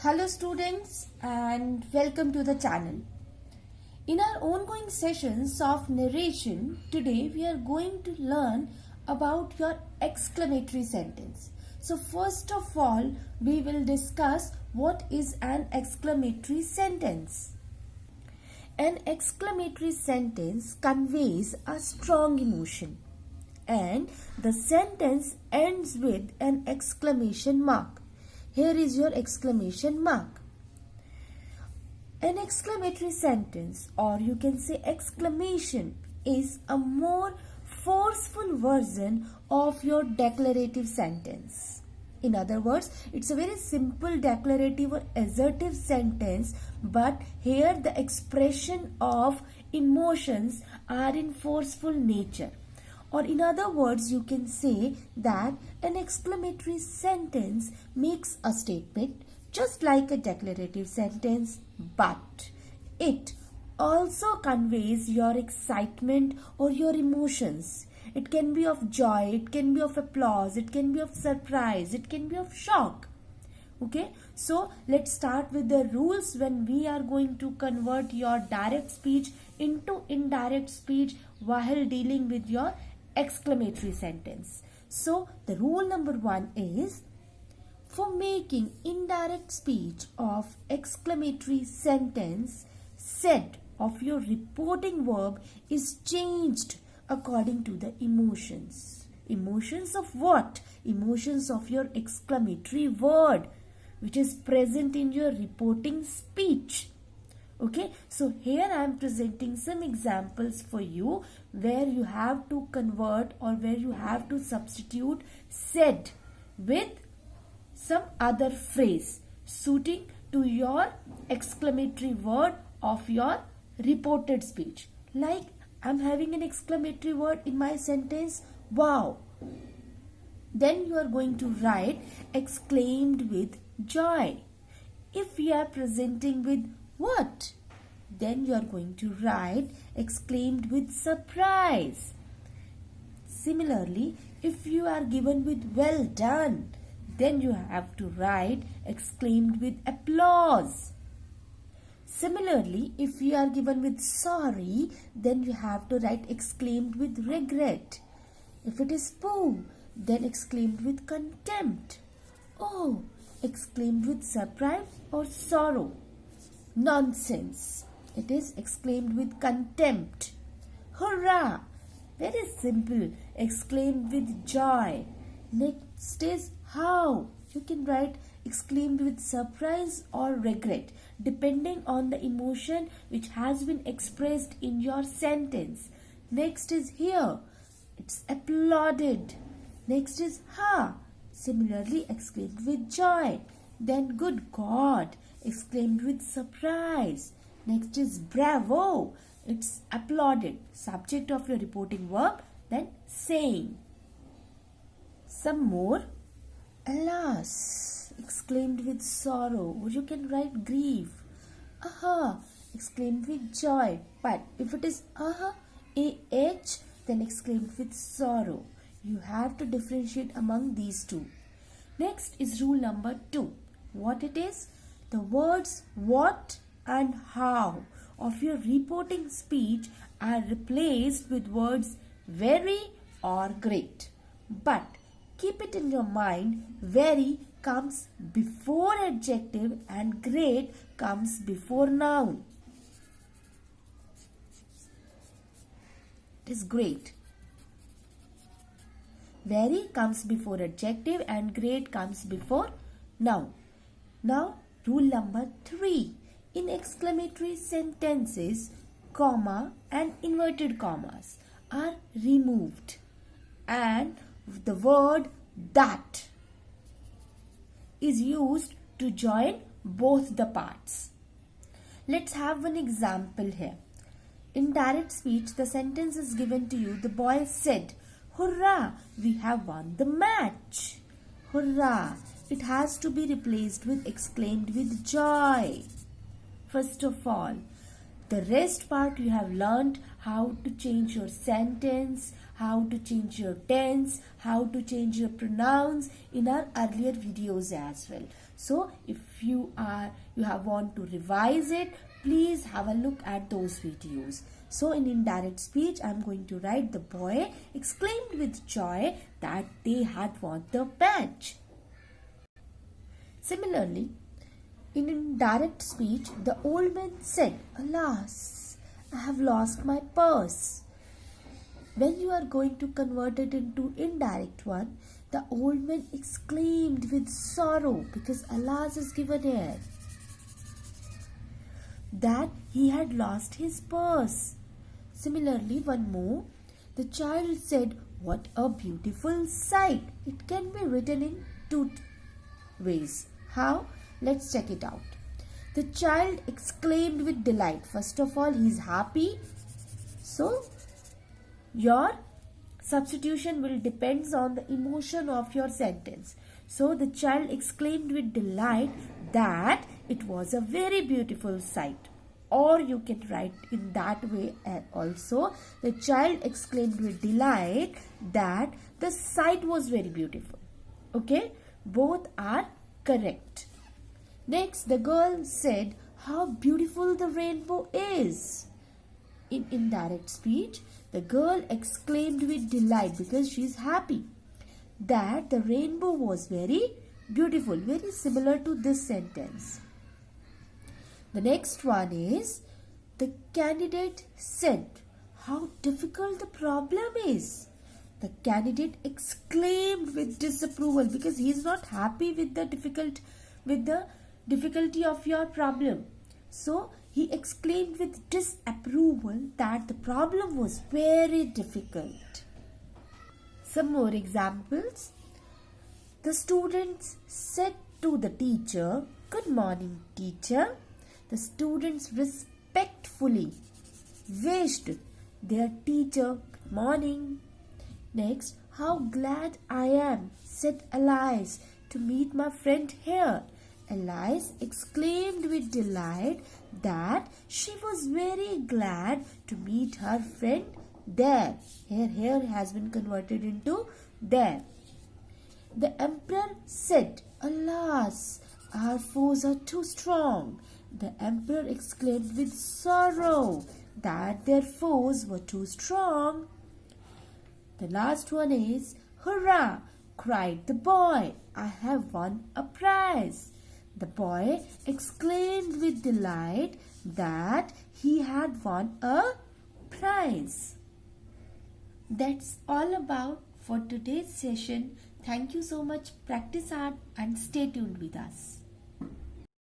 Hello students and welcome to the channel. In our ongoing sessions of narration, today we are going to learn about your exclamatory sentence. So first of all, we will discuss what is an exclamatory sentence. An exclamatory sentence conveys a strong emotion and the sentence ends with an exclamation mark. Here is your exclamation mark. An exclamatory sentence, or you can say exclamation, is a more forceful version of your declarative sentence. In other words, it's a very simple declarative or assertive sentence, but here the expression of emotions are in forceful nature. Or in other words, you can say that an exclamatory sentence makes a statement just like a declarative sentence, but it also conveys your excitement or your emotions. It can be of joy, it can be of applause, it can be of surprise, it can be of shock. Okay, so let's start with the rules when we are going to convert your direct speech into indirect speech while dealing with your exclamatory sentence. So the rule number 1 is, for making indirect speech of exclamatory sentence, said of your reporting verb is changed according to the emotions. Emotions of what? Emotions of your exclamatory word which is present in your reporting speech. Okay, so here I am presenting some examples for you where you have to convert or where you have to substitute said with some other phrase suiting to your exclamatory word of your reported speech. Like I'm having an exclamatory word in my sentence, wow. Then you are going to write exclaimed with joy. If we are presenting with what? Then you are going to write exclaimed with surprise. Similarly, if you are given with well done, then you have to write exclaimed with applause. Similarly, if you are given with sorry, then you have to write exclaimed with regret. If it is pooh, then exclaimed with contempt. Oh, exclaimed with surprise or sorrow. Nonsense. It is exclaimed with contempt. Hurrah! Very simple. Exclaimed with joy. Next is how. You can write exclaimed with surprise or regret depending on the emotion which has been expressed in your sentence. Next is here. It's applauded. Next is ha. Similarly exclaimed with joy. Then good God. Exclaimed with surprise. Next is bravo. It's applauded. Subject of your reporting verb. Then saying. Some more. Alas. Exclaimed with sorrow. Or you can write grief. Aha. Exclaimed with joy. But if it is aha, ah, then exclaimed with sorrow. You have to differentiate among these two. Next is rule number 2. What it is? The words what and how of your reporting speech are replaced with words very or great. But keep it in your mind, very comes before adjective and great comes before noun. It is great. Very comes before adjective and great comes before noun. Now, rule number 3. In exclamatory sentences, comma and inverted commas are removed and the word that is used to join both the parts. Let's have one example here. In direct speech, the sentence is given to you. The boy said, "Hurrah, we have won the match." Hurrah. It has to be replaced with exclaimed with joy. First of all, the rest part you have learnt how to change your sentence, how to change your tense, how to change your pronouns in our earlier videos as well. So if you have want to revise it, please have a look at those videos. So in indirect speech, I am going to write the boy exclaimed with joy that they had won the match. Similarly, in indirect speech, the old man said, "Alas, I have lost my purse." When you are going to convert it into indirect one, the old man exclaimed with sorrow, because alas is given here, that he had lost his purse. Similarly, one more, the child said, "What a beautiful sight." It can be written in two ways. How? Let's check it out. The child exclaimed with delight. First of all, he is happy. So, your substitution will depend on the emotion of your sentence. So, the child exclaimed with delight that it was a very beautiful sight. Or you can write in that way also. The child exclaimed with delight that the sight was very beautiful. Okay? Both are correct. Next, the girl said, "How beautiful the rainbow is." In indirect speech, the girl exclaimed with delight because she is happy that the rainbow was very beautiful, very similar to this sentence. The next one is, the candidate said, "How difficult the problem is." The candidate exclaimed with disapproval because he is not happy with the difficulty of your problem. So he exclaimed with disapproval that the problem was very difficult. Some more examples. The students said to the teacher, "Good morning, teacher." The students respectfully wished their teacher good morning. Next, "How glad I am," said Alice, "to meet my friend here." Alice exclaimed with delight that she was very glad to meet her friend there. Here has been converted into there. The emperor said, "Alas, our foes are too strong." The emperor exclaimed with sorrow that their foes were too strong. The last one is, "Hurrah!" cried the boy, "I have won a prize." The boy exclaimed with delight that he had won a prize. That's all about for today's session. Thank you so much. Practice hard and stay tuned with us.